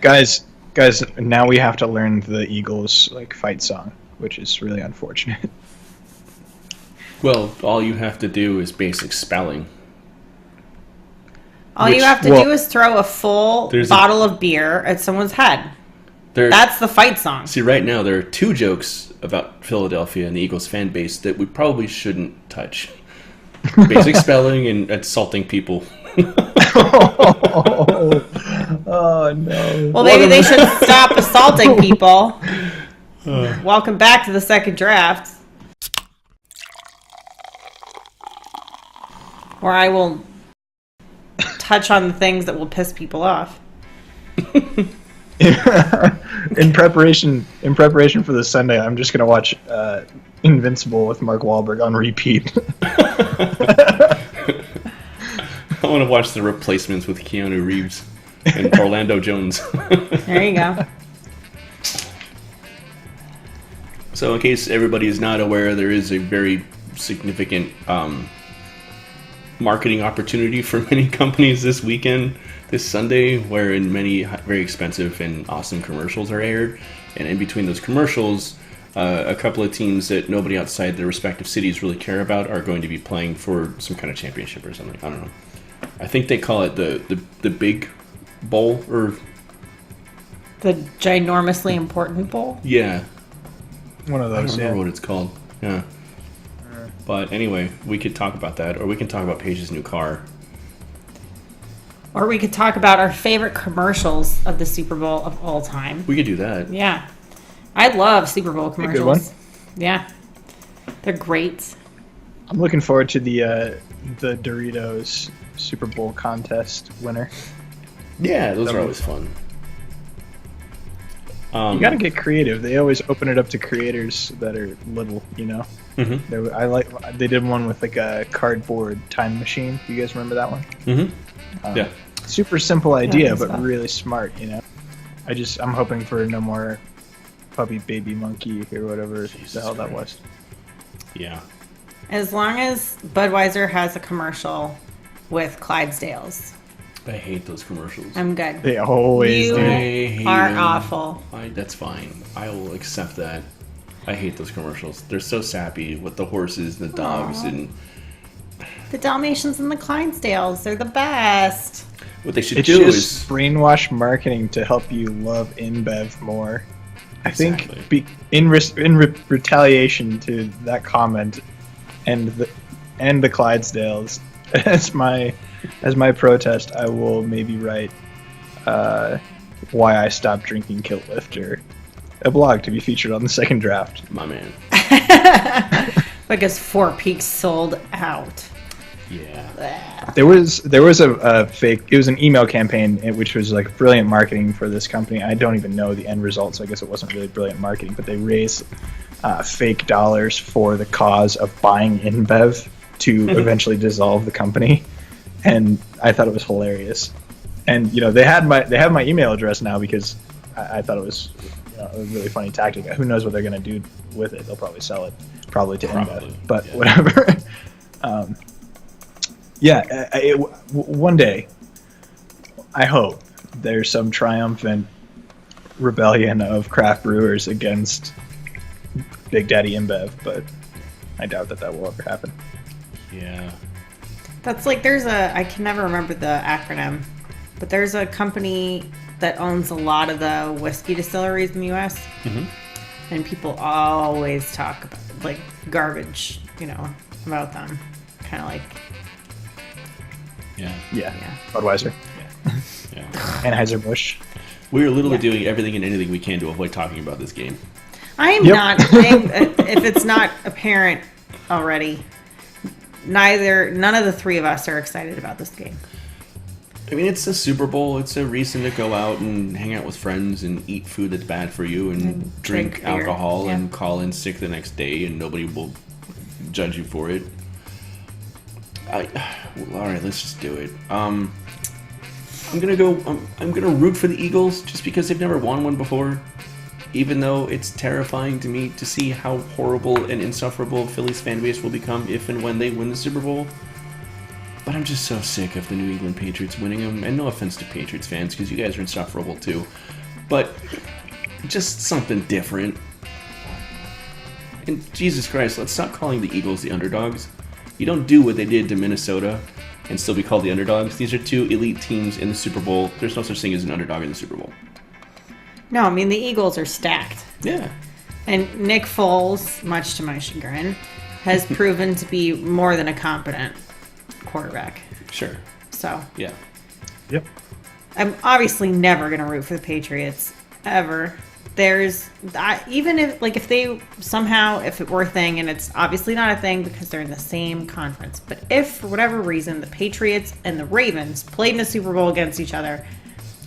Guys, now we have to learn the Eagles like fight song, which is really unfortunate. Well, all you have to do is basic spelling. All you have to do is throw a full bottle of beer at someone's head. That's the fight song. See, right now there are two jokes about Philadelphia and the Eagles fan base that we probably shouldn't touch. Basic spelling and insulting people. Oh no. Well, maybe they should stop assaulting people. Welcome back to the second draft, where I will touch on the things that will piss people off. in preparation for this Sunday, I'm just gonna watch Invincible with Mark Wahlberg on repeat. I want to watch The Replacements with Keanu Reeves and Orlando Jones. There you go. So in case everybody is not aware, there is a very significant marketing opportunity for many companies this weekend, this Sunday, wherein many very expensive and awesome commercials are aired. And in between those commercials, a couple of teams that nobody outside their respective cities really care about are going to be playing for some kind of championship or something. I don't know. I think they call it the Big Bowl, or the ginormously important bowl. Yeah, one of those. I don't remember what it's called. Yeah. But anyway, we could talk about that, or we can talk about Paige's new car. Or we could talk about our favorite commercials of the Super Bowl of all time. We could do that. Yeah. I love Super Bowl commercials. A good one. Yeah. They're great. I'm looking forward to the Doritos Super Bowl contest winner. Yeah, those are always fun. You gotta get creative. They always open it up to creators that are little, you know. Mm-hmm. They did one with like a cardboard time machine. You guys remember that one? Mm-hmm. Yeah. Super simple idea, but so. really smart. You know. I'm hoping for no more puppy baby monkey or whatever the hell that was. Yeah. As long as Budweiser has a commercial with Clydesdales, I hate those commercials. I'm good. They always You do. are awful. That's fine. I will accept that. I hate those commercials. They're so sappy with the horses, the dogs, and the Dalmatians and the Clydesdales. They're the best. What they should It's do just is brainwash marketing to help you love InBev more. I Exactly. think in retaliation to that comment and the Clydesdales, as my protest, I will maybe write why I stopped drinking Kilt Lifter, a blog to be featured on the second draft. my man. Because Four Peaks sold out. Yeah. There was a fake. It was an email campaign which was like brilliant marketing for this company. I don't even know the end result, so I guess it wasn't really brilliant marketing. But they raised fake dollars for the cause of buying InBev to eventually dissolve the company, and I thought it was hilarious. And they have my email address now because I thought it was a really funny tactic. Who knows what they're gonna do with it? They'll probably sell it, probably to InBev, but yeah. Whatever. One day, I hope there's some triumphant rebellion of craft brewers against Big Daddy InBev, but I doubt that will ever happen. Yeah. That's like I can never remember the acronym, but there's a company that owns a lot of the whiskey distilleries in the U.S. Mm-hmm. And people always talk about like garbage, about them, kind of like. Yeah. Budweiser. Yeah. Anheuser-Busch. We are literally doing everything and anything we can to avoid talking about this game. I am not. If it's not apparent already, none of the three of us are excited about this game. I mean, it's a Super Bowl. It's a reason to go out and hang out with friends and eat food that's bad for you and drink beer. alcohol Yeah. and call in sick the next day, and nobody will judge you for it. All right, let's just do it. I'm gonna root for the Eagles just because they've never won one before. Even though it's terrifying to me to see how horrible and insufferable Phillies fan base will become if and when they win the Super Bowl. But I'm just so sick of the New England Patriots winning them. And no offense to Patriots fans, because you guys are insufferable too. But just something different. And Jesus Christ, let's stop calling the Eagles the underdogs. You don't do what they did to Minnesota and still be called the underdogs. These are two elite teams in the Super Bowl. There's no such thing as an underdog in the Super Bowl. No, I mean, the Eagles are stacked. Yeah. And Nick Foles, much to my chagrin, has proven to be more than a competent quarterback. Sure. So, Yeah. Yep. I'm obviously never going to root for the Patriots, ever. Even if they somehow, if it were a thing, and it's obviously not a thing because they're in the same conference, but if for whatever reason the Patriots and the Ravens played in a Super Bowl against each other,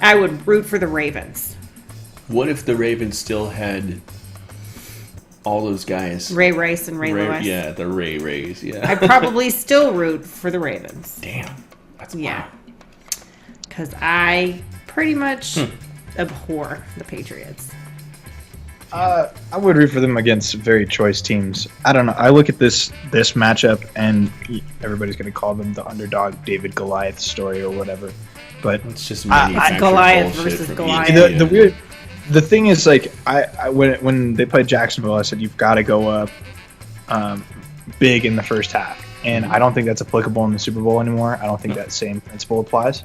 I would root for the Ravens. What if the Ravens still had all those guys? Ray Rice and Ray Lewis. Yeah, the Rays, yeah. I'd probably still root for the Ravens. Damn. That's Yeah. Because I pretty much abhor the Patriots. I would root for them against very choice teams. I don't know. I look at this matchup, and everybody's going to call them the underdog David Goliath story or whatever. But It's just It's Goliath versus Goliath. the thing is, like, I when they played Jacksonville, I said you've got to go up big in the first half, and I don't think that's applicable in the Super Bowl anymore. I don't think that same principle applies.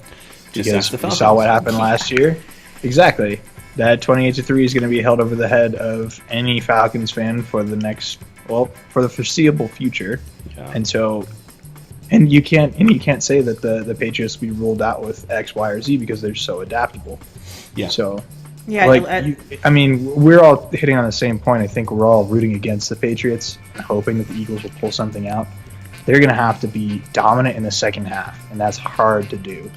Just Because ask the we Falcons. saw what happened last year. Exactly. That 28-3 is going to be held over the head of any Falcons fan for the foreseeable future. Yeah. And you can't say that the Patriots will be ruled out with X, Y, or Z because they're so adaptable. Yeah. So, Yeah, we're all hitting on the same point. I think we're all rooting against the Patriots, hoping that the Eagles will pull something out. They're going to have to be dominant in the second half, and that's hard to do,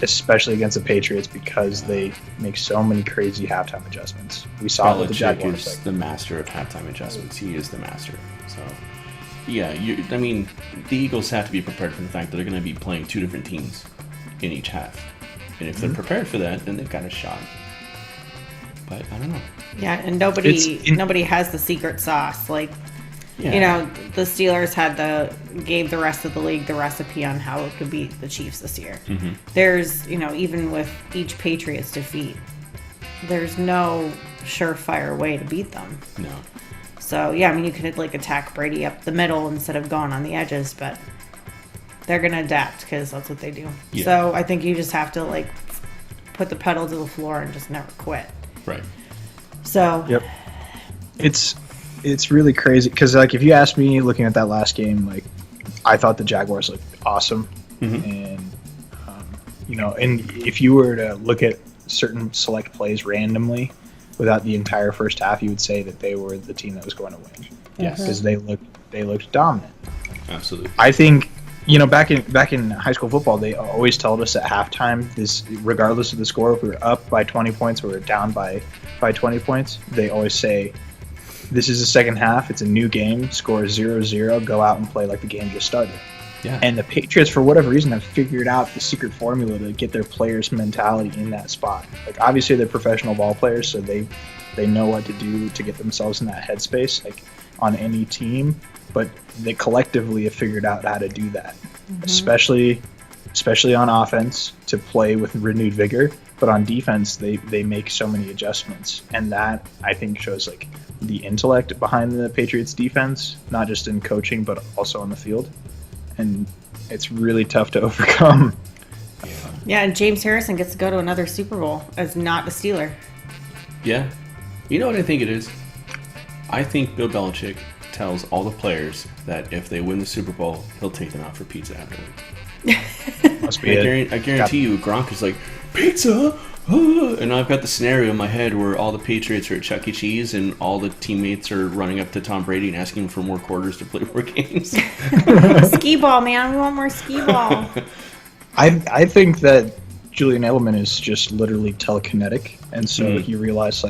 especially against the Patriots because they make so many crazy halftime adjustments. We saw it with the Belichick Jaguars. is the master of halftime adjustments. He is the master. So, yeah, the Eagles have to be prepared for the fact that they're going to be playing two different teams in each half. And if they're prepared for that, then they've got a shot. But I don't know. yeah, and nobody has the secret sauce. Like, Yeah. the Steelers gave the rest of the league the recipe on how it could beat the Chiefs this year. Mm-hmm. There's, even with each Patriots defeat, there's no surefire way to beat them. No. So, yeah, you could, attack Brady up the middle instead of going on the edges, but they're going to adapt because that's what they do. Yeah. So, I think you just have to, put the pedal to the floor and just never quit. Right. So, Yep. It's really crazy because, if you ask me, looking at that last game, I thought the Jaguars looked awesome, and and if you were to look at certain select plays randomly, without the entire first half, you would say that they were the team that was going to win. Yes. Because they looked dominant. Absolutely. I think back in high school football, they always told us at halftime, this regardless of the score, if we were up by 20 points or we were down by 20 points, they always say, this is the second half. It's a new game. Score 0-0. Go out and play like the game just started. Yeah. And the Patriots, for whatever reason, have figured out the secret formula to get their players' mentality in that spot. Obviously, they're professional ball players, so they know what to do to get themselves in that headspace, on any team. But they collectively have figured out how to do that, especially on offense to play with renewed vigor. But on defense, they make so many adjustments, and that I think shows the intellect behind the Patriots defense, not just in coaching but also on the field, and it's really tough to overcome. yeah, and James Harrison gets to go to another Super Bowl as not a Steeler. Yeah. You know what I think it is? I think Bill Belichick tells all the players that if they win the Super Bowl, he'll take them out for pizza afterwards. Must be it. I guarantee you, Gronk is like, pizza? And I've got the scenario in my head where all the Patriots are at Chuck E. Cheese and all the teammates are running up to Tom Brady and asking him for more quarters to play more games. Skee ball, man. We want more skee ball. I think that Julian Edelman is just literally telekinetic, and so he realized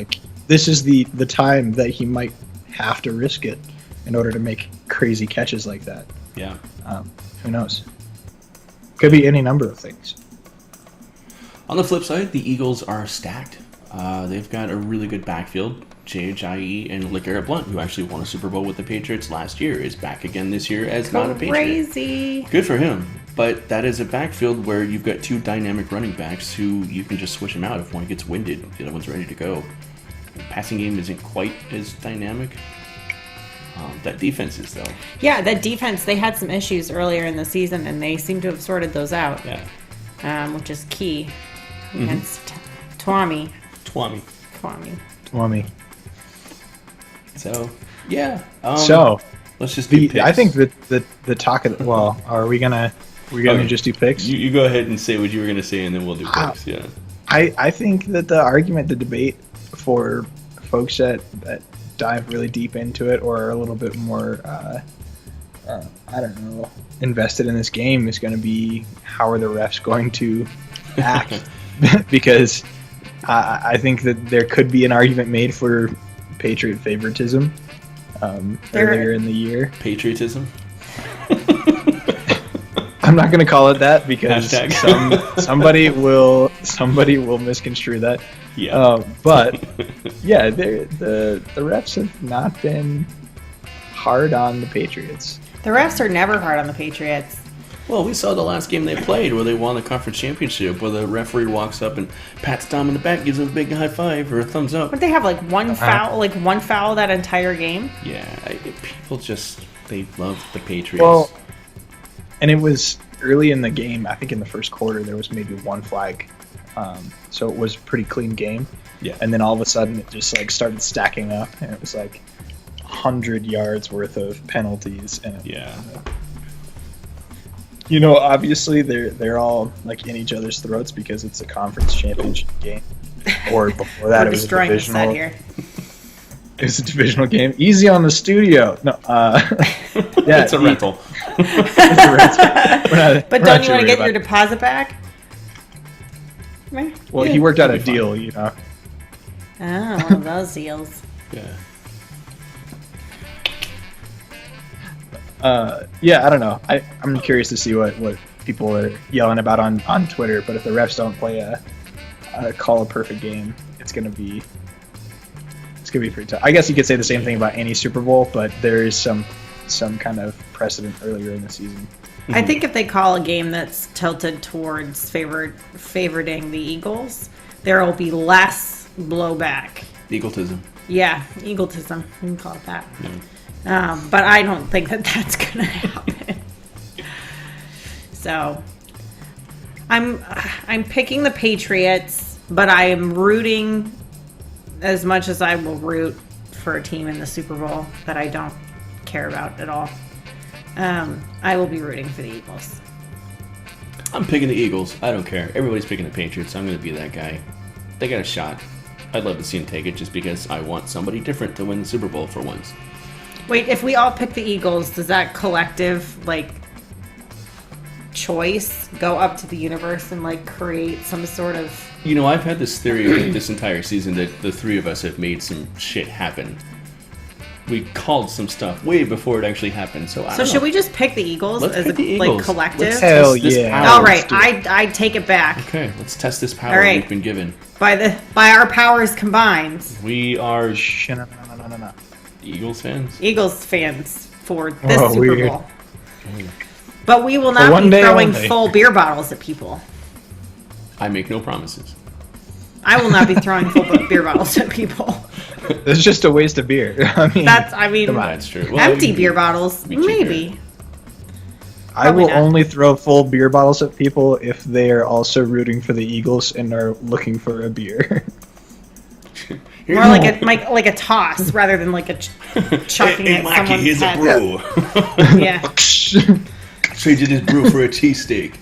this is the time that he might have to risk it in order to make crazy catches like that. Yeah. Who knows? Could be any number of things. On the flip side, the Eagles are stacked. They've got a really good backfield. J.J. and LeGarrette Blount, who actually won a Super Bowl with the Patriots last year, is back again this year as not a Patriot. Crazy. Good for him. But that is a backfield where you've got two dynamic running backs who you can just switch them out if one gets winded, the other one's ready to go. The passing game isn't quite as dynamic. That defense is, though. Yeah, that defense, they had some issues earlier in the season, and they seem to have sorted those out. Yeah. Which is key against Twami. So, yeah. Let's just do picks. I think that the talk of well, are we gonna just do picks? You go ahead and say what you were gonna say, and then we'll do picks. Yeah. I think that the debate for folks that dive really deep into it or are a little bit more I don't know, invested in this game is going to be how are the refs going to act because I think that there could be an argument made for Patriot favoritism earlier in the year. Patriotism? I'm not going to call it that because somebody will misconstrue that. Yeah. But yeah, the refs have not been hard on the Patriots. The refs are never hard on the Patriots. Well, we saw the last game they played where they won the conference championship, where the referee walks up and pats Tom in the back, gives him a big high five or a thumbs up. But they have one foul that entire game. Yeah, people they love the Patriots. Well, and it was early in the game. I think in the first quarter there was maybe one flag, so it was a pretty clean game. Yeah, and then all of a sudden it just started stacking up, and it was 100 yards worth of penalties. And obviously they're all in each other's throats because it's a conference championship game. Or before that, it was a divisional. Here. It was a divisional game. Easy on the studio. No, yeah, it's a rental. But don't you want to get your deposit back? Well, he worked out a deal, Oh, one of those deals. Yeah, I don't know. I'm curious to see what people are yelling about on Twitter. But if the refs don't play a call a perfect game, it's gonna be pretty tough. I guess you could say the same thing about any Super Bowl, but there is some kind of precedent earlier in the season. I think if they call a game that's tilted towards favoriting the Eagles, there will be less blowback. Eagletism. Yeah, eagletism. You can call it that. Yeah. But I don't think that that's going to happen. So, I'm picking the Patriots, but I am rooting as much as I will root for a team in the Super Bowl that I don't care about at all. I will be rooting for the Eagles. I'm picking the Eagles. I don't care. Everybody's picking the Patriots. I'm going to be that guy. They got a shot. I'd love to see them take it just because I want somebody different to win the Super Bowl for once. Wait, if we all pick the Eagles, does that collective, choice go up to the universe and, create some sort of... I've had this theory this entire season that the three of us have made some shit happen. We called some stuff way before it actually happened, so I don't know. Should we just pick the Eagles as a collective? Hell yeah. All right, I take it back. Okay, let's test this power we've been given. By our powers combined. We are No. Eagles fans? Eagles fans for this Super weird. Bowl. But we will not be throwing full beer bottles at people. I make no promises. I will not be throwing full beer bottles at people. It's just a waste of beer. That's true. Well, empty beer bottles, maybe. I will only throw full beer bottles at people if they are also rooting for the Eagles and are looking for a beer. More like a toss rather than chucking at someone's here's head. a brew. Yeah. Traded his brew for a cheesesteak.